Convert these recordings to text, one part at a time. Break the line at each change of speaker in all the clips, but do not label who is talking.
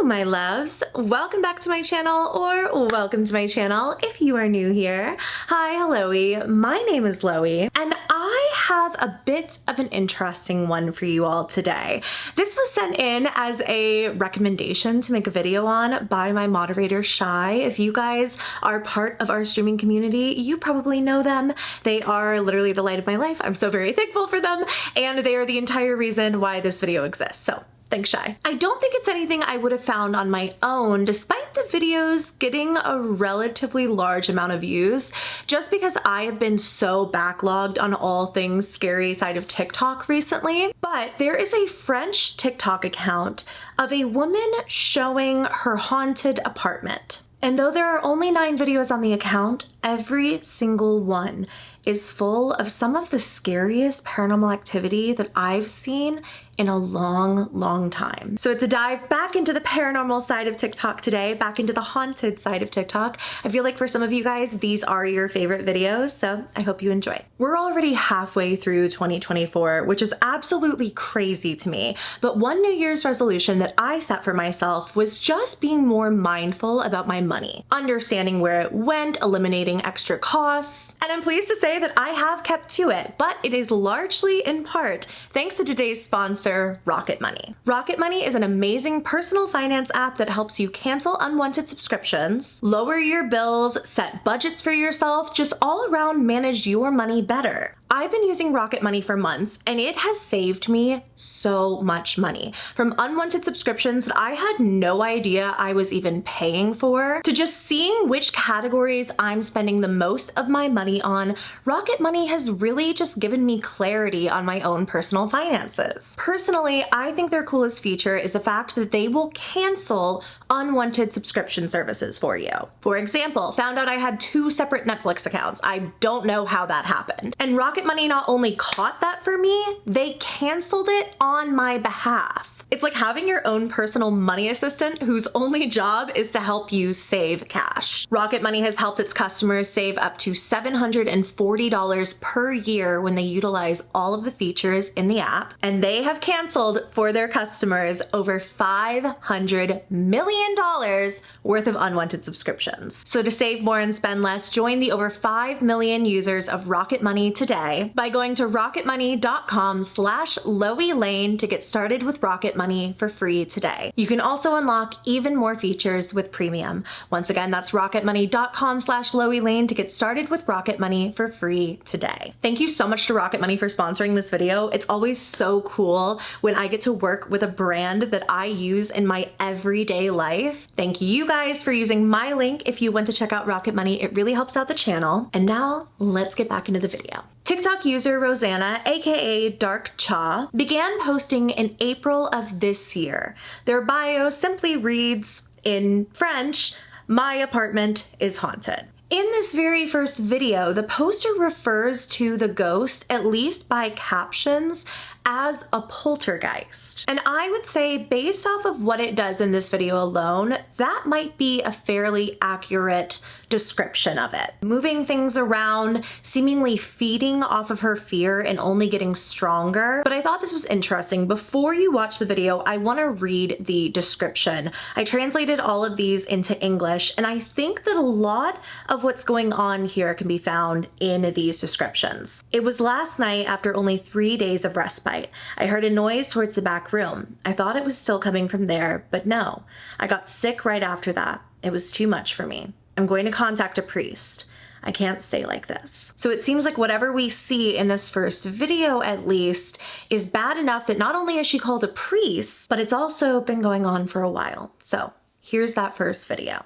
Hello, my loves. Welcome back to my channel, or welcome to my channel if you are new here. Hi, hello-y. My name is Loey, and I have a bit of an interesting one for you all today. This was sent in as a recommendation to make a video on by my moderator, Shy. If you guys are part of our streaming community, you probably know them. They are literally the light of my life. I'm so very thankful for them, and they are the entire reason why this video exists. So thanks, Shy. I don't think it's anything I would have found on my own, despite the videos getting a relatively large amount of views, just because I have been so backlogged on all things scary side of TikTok recently. But there is a French TikTok account of a woman showing her haunted apartment. And though there are only 9 videos on the account, every single one is full of some of the scariest paranormal activity that I've seen in a long time. So it's a dive back into the paranormal side of TikTok today, back into the haunted side of TikTok. I feel like for some of you guys, these are your favorite videos, so I hope you enjoy. We're already halfway through 2024, which is absolutely crazy to me. But one New Year's resolution that I set for myself was just being more mindful about my money, understanding where it went, eliminating extra costs. And I'm pleased to say that I have kept to it, but it is largely in part thanks to today's sponsor, Rocket Money. Rocket Money is an amazing personal finance app that helps you cancel unwanted subscriptions, lower your bills, set budgets for yourself, just all around manage your money better. I've been using Rocket Money for months, and it has saved me so much money. From unwanted subscriptions that I had no idea I was even paying for, to just seeing which categories I'm spending the most of my money on, Rocket Money has really just given me clarity on my own personal finances. Personally, I think their coolest feature is the fact that they will cancel unwanted subscription services for you. For example, found out I had 2 separate Netflix accounts. I don't know how that happened. And Rocket Money not only caught that for me, they canceled it on my behalf. It's like having your own personal money assistant whose only job is to help you save cash. Rocket Money has helped its customers save up to $740 per year when they utilize all of the features in the app, and they have canceled for their customers over $500 million worth of unwanted subscriptions. So to save more and spend less, join the over 5 million users of Rocket Money today by going to rocketmoney.com/LoeyLane to get started with Rocket Money for free today. You can also unlock even more features with premium. Once again, that's rocketmoney.com/LoeyLane to get started with Rocket Money for free today. Thank you so much to Rocket Money for sponsoring this video. It's always so cool when I get to work with a brand that I use in my everyday life. Thank you guys for using my link if you want to check out Rocket Money. It really helps out the channel. And now let's get back into the video. TikTok user Rosanna, aka Darktcha, began posting in April of this year. Their bio simply reads, in French, "My apartment is haunted." In this very first video, the poster refers to the ghost, at least by captions, as a poltergeist. And I would say, based off of what it does in this video alone, that might be a fairly accurate description of it. Moving things around, seemingly feeding off of her fear and only getting stronger. But I thought this was interesting. Before you watch the video, I want to read the description. I translated all of these into English, and I think that a lot of what's going on here can be found in these descriptions. It was last night after only 3 days of respite. I heard a noise towards the back room. I thought it was still coming from there, but no. I got sick right after that. It was too much for me. I'm going to contact a priest. I can't stay like this. So it seems like whatever we see in this first video, at least, is bad enough that not only has she called a priest, but it's also been going on for a while. So here's that first video.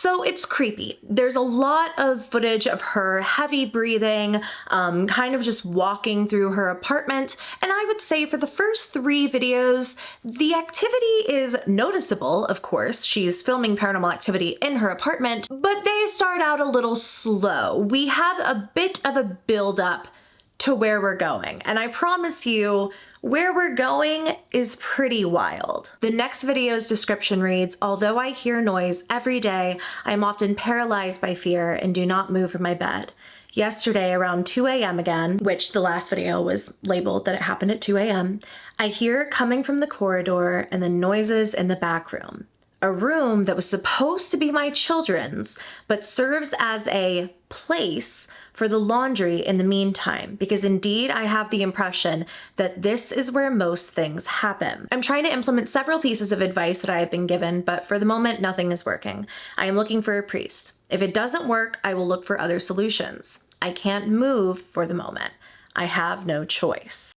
So it's creepy. There's a lot of footage of her heavy breathing, kind of just walking through her apartment. And I would say for the first 3 videos, the activity is noticeable, of course. She's filming paranormal activity in her apartment, but they start out a little slow. We have a bit of a build-up to where we're going. And I promise you, where we're going is pretty wild. The next video's description reads, "Although I hear noise every day, I am often paralyzed by fear and do not move from my bed. Yesterday around 2 a.m. again," which the last video was labeled that it happened at 2 a.m., "I hear it coming from the corridor and the noises in the back room. A room that was supposed to be my children's, but serves as a place for the laundry in the meantime, because indeed I have the impression that this is where most things happen. I'm trying to implement several pieces of advice that I have been given, but for the moment, nothing is working. I am looking for a priest. If it doesn't work, I will look for other solutions. I can't move for the moment. I have no choice."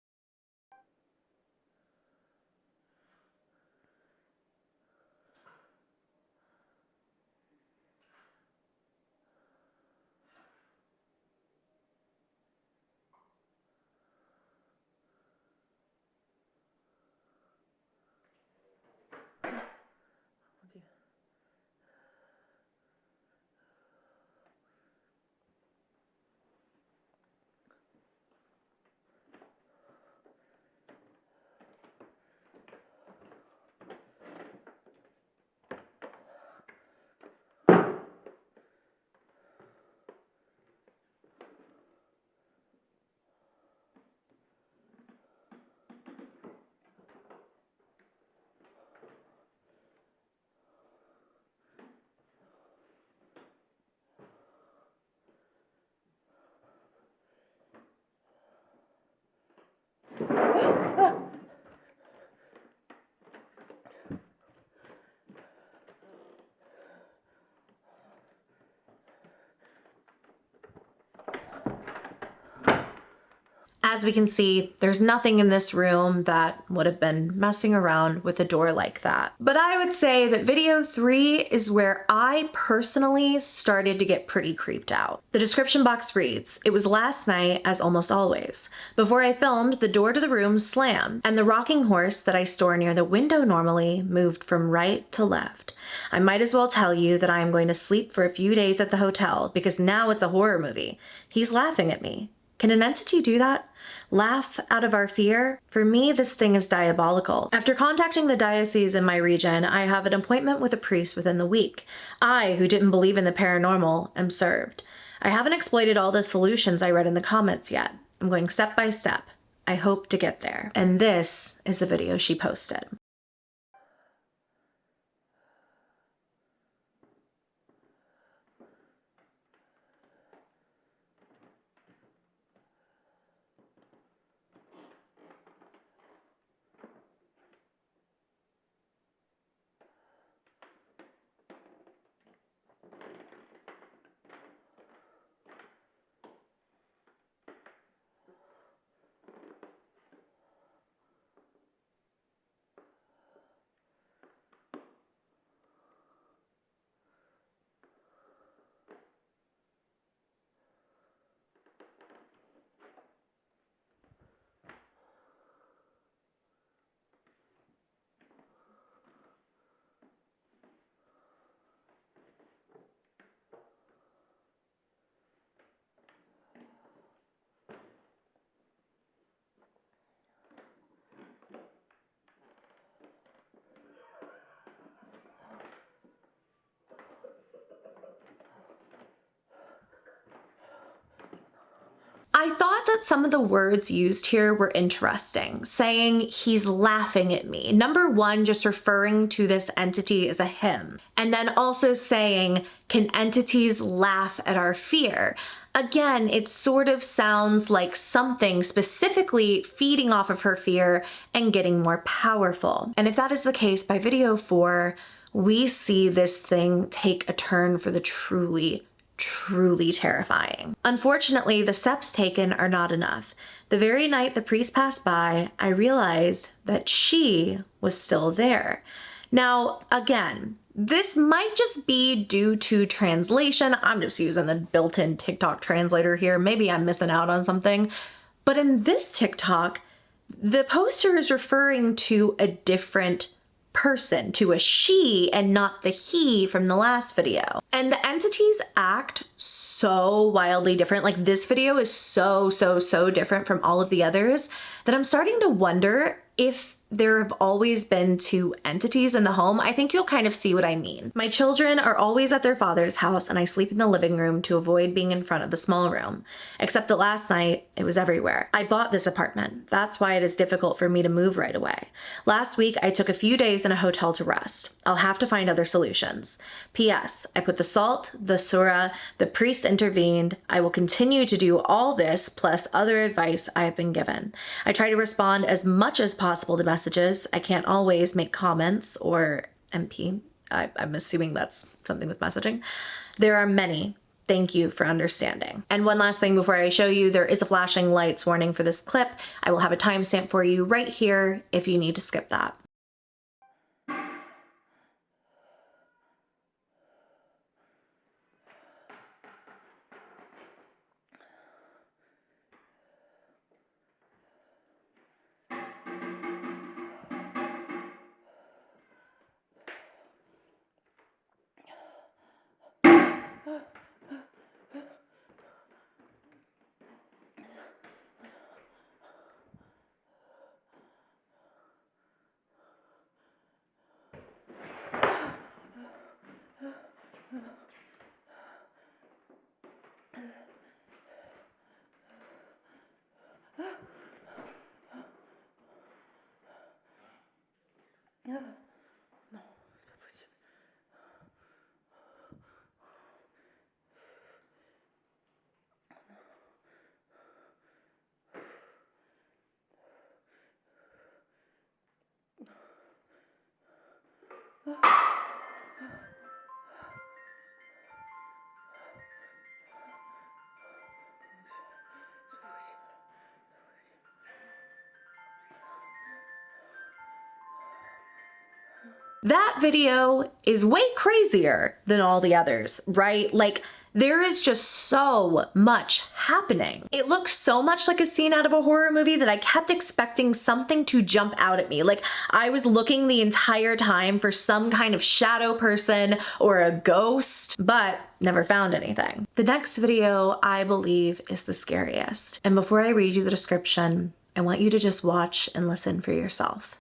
As we can see, there's nothing in this room that would have been messing around with a door like that. But I would say that video 3 is where I personally started to get pretty creeped out. The description box reads, "It was last night, as almost always. Before I filmed, the door to the room slammed, and the rocking horse that I store near the window normally moved from right to left. I might as well tell you that I am going to sleep for a few days at the hotel, because now it's a horror movie. He's laughing at me. Can an entity do that? Laugh out of our fear? For me, this thing is diabolical. After contacting the diocese in my region, I have an appointment with a priest within the week. I, who didn't believe in the paranormal, am served. I haven't exploited all the solutions I read in the comments yet. I'm going step by step. I hope to get there." And this is the video she posted. I thought that some of the words used here were interesting, saying he's laughing at me. Number one, just referring to this entity as a him, and then also saying, can entities laugh at our fear? Again, it sort of sounds like something specifically feeding off of her fear and getting more powerful. And if that is the case, by video 4, we see this thing take a turn for the truly terrifying. Unfortunately, the steps taken are not enough. The very night the priest passed by, I realized that she was still there. Now, again, This might just be due to translation. I'm just using the built-in TikTok translator here. Maybe I'm missing out on something. But in this TikTok, the poster is referring to a different person, to a she and not the he from the last video. And the entities act so wildly different. Like, this video is so different from all of the others that I'm starting to wonder if there have always been two entities in the home. I think you'll kind of see what I mean. My children are always at their father's house and I sleep in the living room to avoid being in front of the small room. Except that last night, it was everywhere. I bought this apartment. That's why it is difficult for me to move right away. Last week, I took a few days in a hotel to rest. I'll have to find other solutions. P.S. I put the salt, the surah, the priest intervened. I will continue to do all this plus other advice I have been given. I try to respond as much as possible to messages. I can't always make comments or MP. I'm assuming that's something with messaging. There are many. Thank you for understanding. And one last thing before I show you, there is a flashing lights warning for this clip. I will have a timestamp for you right here if you need to skip that. That video is way crazier than all the others, right? Like, there is just so much happening. It looks so much like a scene out of a horror movie that I kept expecting something to jump out at me. Like, I was looking the entire time for some kind of shadow person or a ghost, but never found anything. The next video, I believe, is the scariest. And before I read you the description, I want you to just watch and listen for yourself.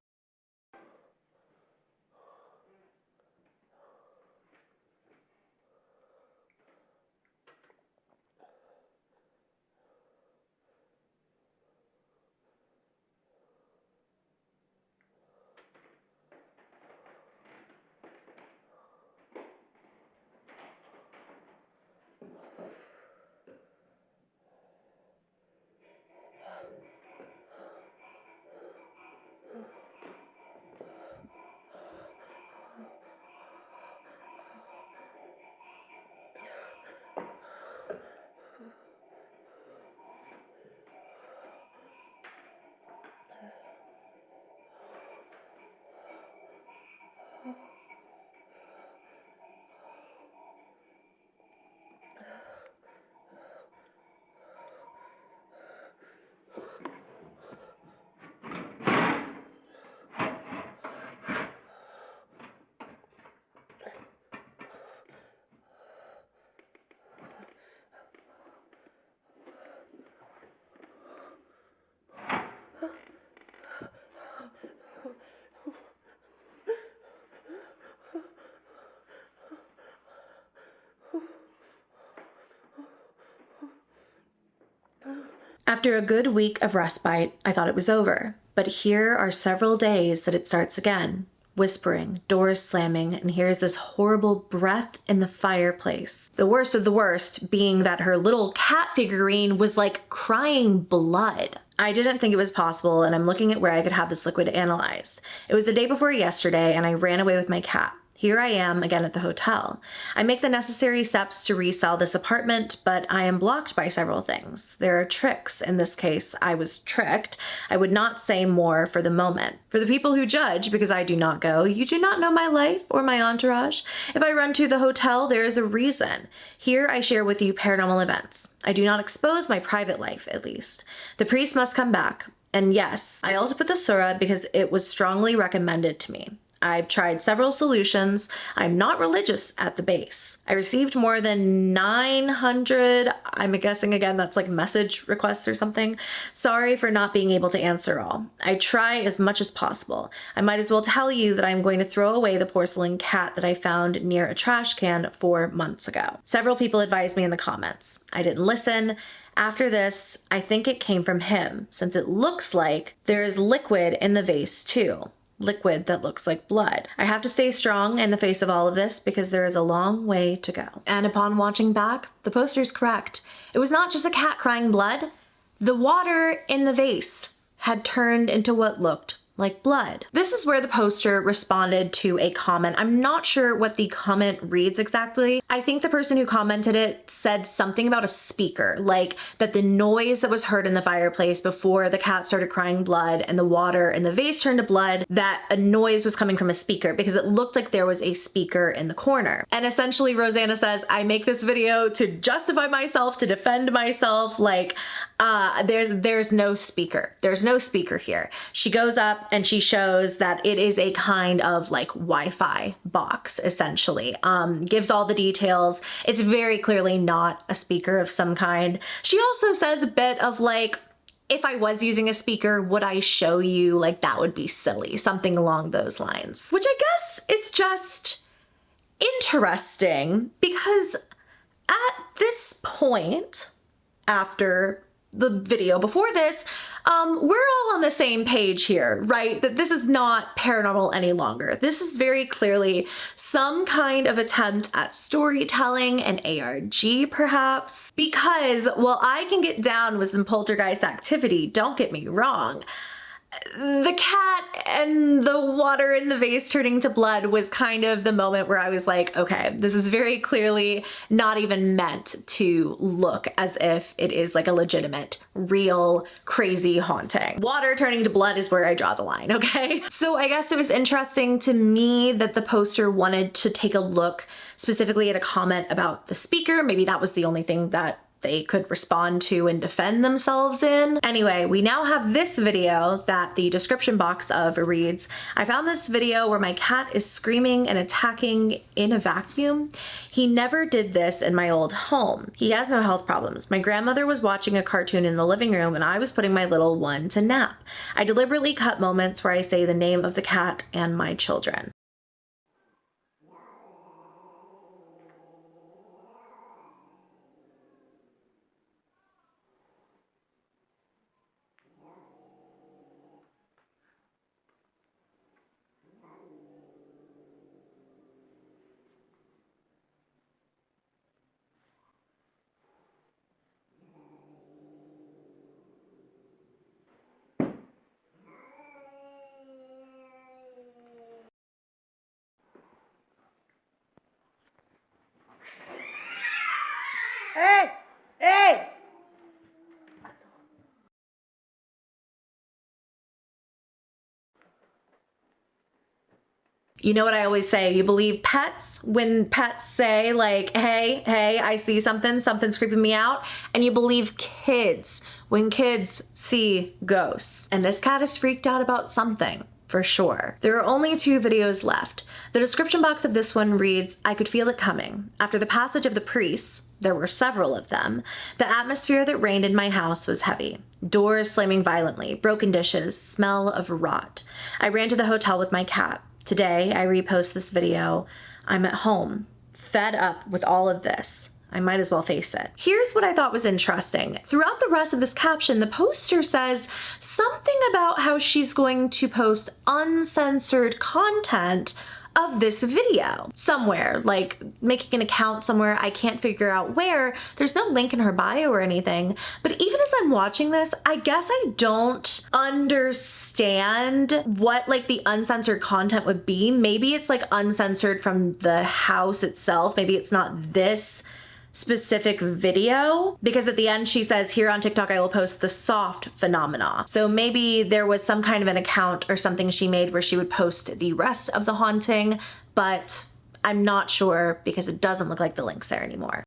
After a good week of respite, I thought it was over, but here are several days that it starts again. Whispering, doors slamming, and here's this horrible breath in the fireplace. The worst of the worst being that her little cat figurine was like crying blood. I didn't think it was possible, and I'm looking at where I could have this liquid analyzed. It was the day before yesterday, and I ran away with my cat. Here I am again at the hotel. I make the necessary steps to resell this apartment, but I am blocked by several things. There are tricks. In this case, I was tricked. I would not say more for the moment. For the people who judge because I do not go, you do not know my life or my entourage. If I run to the hotel, there is a reason. Here I share with you paranormal events. I do not expose my private life, at least. The priest must come back. And yes, I also put the surah because it was strongly recommended to me. I've tried several solutions. I'm not religious at the base. I received more than 900, I'm guessing again that's like message requests or something. Sorry for not being able to answer all. I try as much as possible. I might as well tell you that I'm going to throw away the porcelain cat that I found near a trash can 4 months ago. Several people advised me in the comments. I didn't listen. After this, I think it came from him, since it looks like there is liquid in the vase too. Liquid that looks like blood. I have to stay strong in the face of all of this because there is a long way to go. And upon watching back, the poster's correct. It was not just a cat crying blood. The water in the vase had turned into what looked like blood. This is where the poster responded to a comment. I'm not sure what the comment reads exactly. I think the person who commented it said something about a speaker, like that the noise that was heard in the fireplace before the cat started crying blood and the water in the vase turned to blood, that a noise was coming from a speaker because it looked like there was a speaker in the corner. And essentially Rosanna says, I make this video to justify myself, to defend myself, like there's no speaker. There's no speaker here. She goes up and she shows that it is a kind of like Wi-Fi box, essentially. Gives all the details. It's very clearly not a speaker of some kind. She also says a bit of like, if I was using a speaker, would I show you? Like, that would be silly. Something along those lines. Which I guess is just interesting because at this point, after the video before this, we're all on the same page here, right? That this is not paranormal any longer. This is very clearly some kind of attempt at storytelling, an ARG perhaps, because while I can get down with some poltergeist activity, don't get me wrong, the cat and the water in the vase turning to blood was kind of the moment where I was like, okay, this is very clearly not even meant to look as if it is like a legitimate, real, crazy haunting. Water turning to blood is where I draw the line, okay? So I guess it was interesting to me that the poster wanted to take a look specifically at a comment about the speaker. Maybe that was the only thing that they could respond to and defend themselves in. Anyway, we now have this video that the description box of reads, I found this video where my cat is screaming and attacking in a vacuum. He never did this in my old home. He has no health problems. My grandmother was watching a cartoon in the living room and I was putting my little one to nap. I deliberately cut moments where I say the name of the cat and my children.
Hey! Hey!
You know what I always say, you believe pets when pets say like, hey, I see something, something's creeping me out. And you believe kids when kids see ghosts. And this cat is freaked out about something. For sure. There are only 2 videos left. The description box of this one reads, I could feel it coming. After the passage of the priests, there were several of them, the atmosphere that reigned in my house was heavy. Doors slamming violently, broken dishes, smell of rot. I ran to the hotel with my cat. Today, I repost this video. I'm at home, fed up with all of this. I might as well face it. Here's what I thought was interesting. Throughout the rest of this caption, the poster says something about how she's going to post uncensored content of this video somewhere, like making an account somewhere. I can't figure out where. There's no link in her bio or anything. But even as I'm watching this, I guess I don't understand what like the uncensored content would be. Maybe it's like uncensored from the house itself. Maybe it's not this specific video, because at the end she says, here on TikTok I will post the soft phenomena. So maybe there was some kind of an account or something she made where she would post the rest of the haunting, but I'm not sure because it doesn't look like the link's there anymore.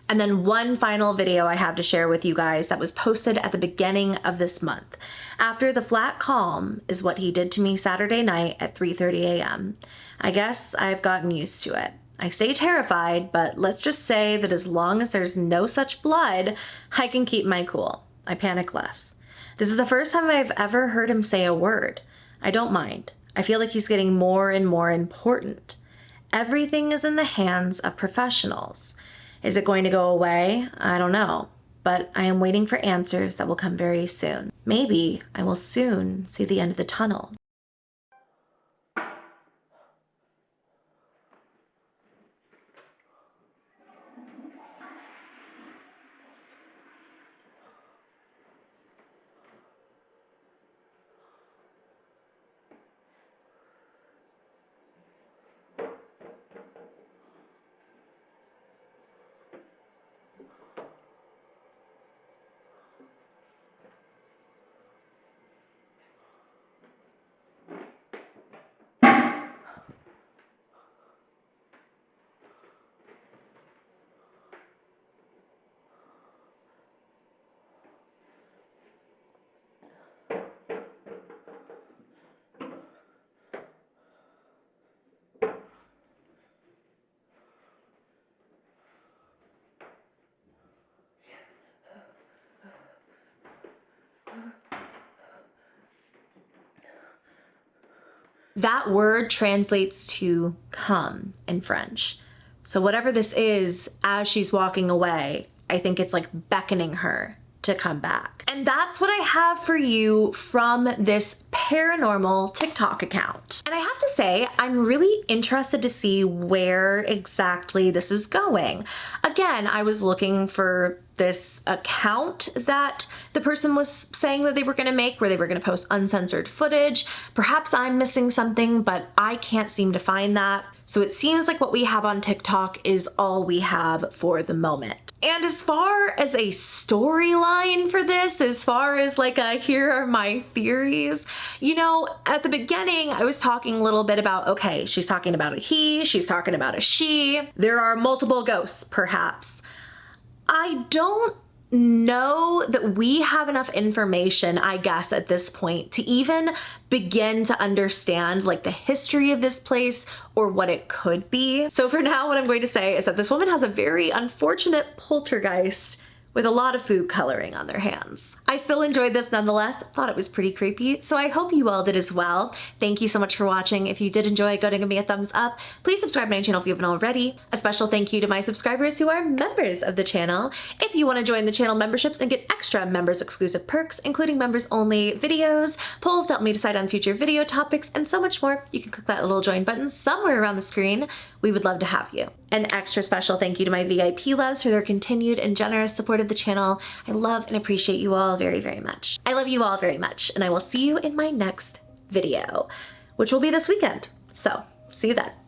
And then one final video I have to share with you guys that was posted at the beginning of this month. After the flat calm is what he did to me Saturday night at 3:30 a.m. I guess I've gotten used to it. I stay terrified, but let's just say that as long as there's no such blood, I can keep my cool. I panic less. This is the first time I've ever heard him say a word. I don't mind. I feel like he's getting more and more important. Everything is in the hands of professionals. Is it going to go away? I don't know, but I am waiting for answers that will come very soon. Maybe I will soon see the end of the tunnel. That word translates to come in French. So whatever this is, as she's walking away, I think it's like beckoning her to come back. And that's what I have for you from this paranormal TikTok account. And I have to say, I'm really interested to see where exactly this is going. Again, I was looking for this account that the person was saying that they were gonna make, where they were gonna post uncensored footage. Perhaps I'm missing something, but I can't seem to find that. So it seems like what we have on TikTok is all we have for the moment. And as far as a storyline for this, as far as like here are my theories, you know, at the beginning I was talking a little bit about, okay, she's talking about a he, she's talking about a she, there are multiple ghosts perhaps. I don't know that we have enough information, I guess, at this point to even begin to understand like the history of this place or what it could be. So for now, what I'm going to say is that this woman has a very unfortunate poltergeist with a lot of food coloring on their hands. I still enjoyed this nonetheless, thought it was pretty creepy, so I hope you all did as well. Thank you so much for watching. If you did enjoy, go to give me a thumbs up. Please subscribe to my channel if you haven't already. A special thank you to my subscribers who are members of the channel. If you want to join the channel memberships and get extra members exclusive perks, including members only videos, polls to help me decide on future video topics, and so much more, you can click that little join button somewhere around the screen. We would love to have you. An extra special thank you to my VIP loves for their continued and generous support of the channel. I love and appreciate you all very, very much. I love you all very much, and I will see you in my next video, which will be this weekend. So, see you then.